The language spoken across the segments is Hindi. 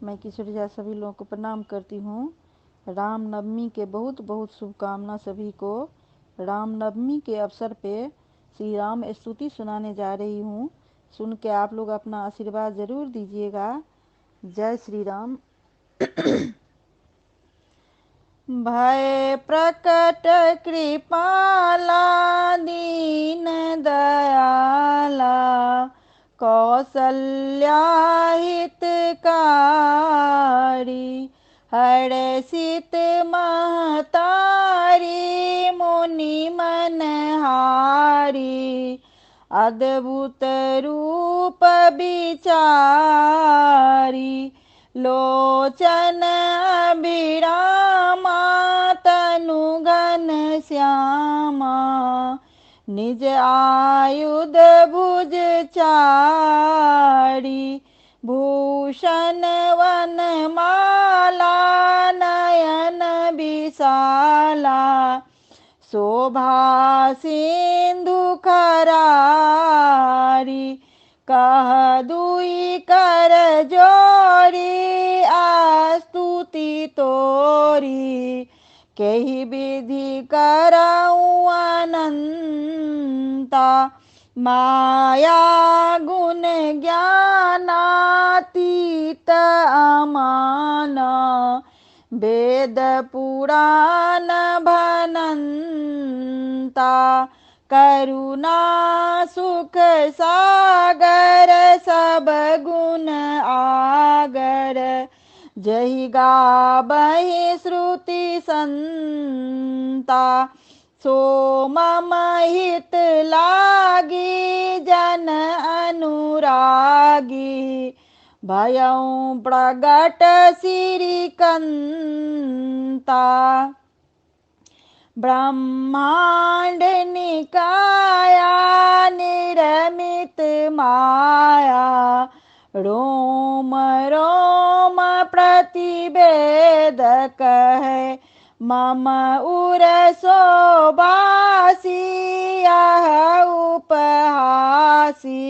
मैं किशोरी जा सभी लोगों को प्रणाम करती हूँ। रामनवमी के बहुत बहुत शुभकामना सभी को। रामनवमी के अवसर पे श्री राम स्तुति सुनाने जा रही हूँ। सुन के आप लोग अपना आशीर्वाद जरूर दीजिएगा। जय श्री राम। भय प्रकट कृपाला दीन दयाला कौसल्या हितकारी हर्षित महतारी मुनि मनहारी अद्भुत रूप विचारी लोचन अभिरामा तनु घन श्यामा निज आयुध भुज चारी भूषण वनमाला नयन विशाला शोभा सिंधु खरारी कह दुई कर जोरी आस्तुति तोरी केहि विधि करऊँ अनंता माया गुण ज्ञानातीत अमाना वेद पुराण भनंता करुणा सुख सागर सब गुण आगर जहि गाबहि श्रुति संता सो मम हित लागी जन अनुरागी भयउ प्रगट श्रीकंता ब्रह्मांड निकाया निरमित माया रोम रोम प्रतिवेद कहे मम उर शोभासी यह उपहासी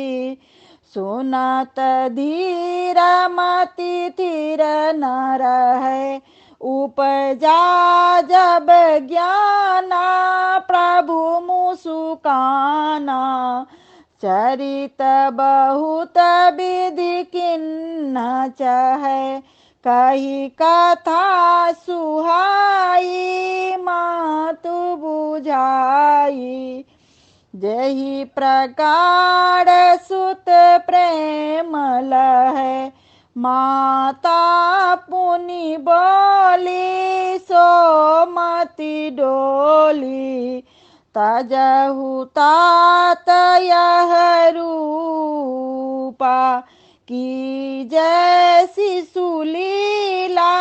सुनत धीर मति धीर न रहे उपजा जब ज्ञाना प्रभु मुसुकाना चरित बहुत विधि किन्न चहे कही कथा सुहाई मातु बुझाई जही प्रकार सुत प्रेम लहे माता पुनि बोली सो मति डोली तजहु तात यह रूपा की जैसी सुलीला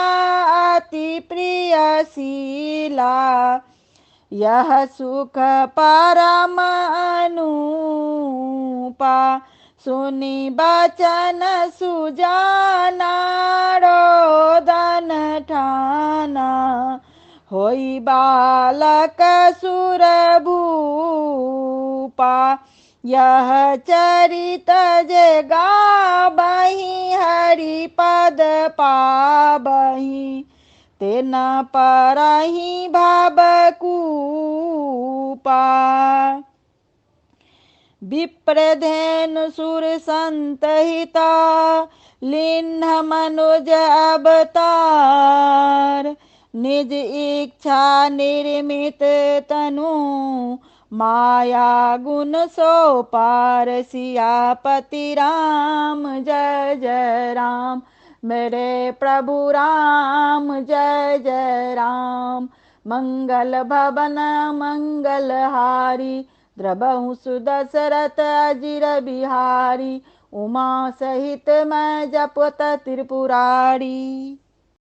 अति प्रियशीला यह सुख परम अनुपा सुनि बचन सुजाना रोदन ठाना होई बालक सुर भूपा यह चरित जे गाबहि हरि पद पाबहि तेन परहि भवकूपा विप्रधेनु सुर संत हिता लिन्ह मनुज अवतार निज इच्छा निर्मित तनु माया गुण सो पार सियापति राम जय जय राम मेरे प्रभु राम जय जय राम मंगल भवन मंगलहारी द्रबहु सुदशरथ अजिर बिहारी उमा सहित मैं जपत त्रिपुरारी।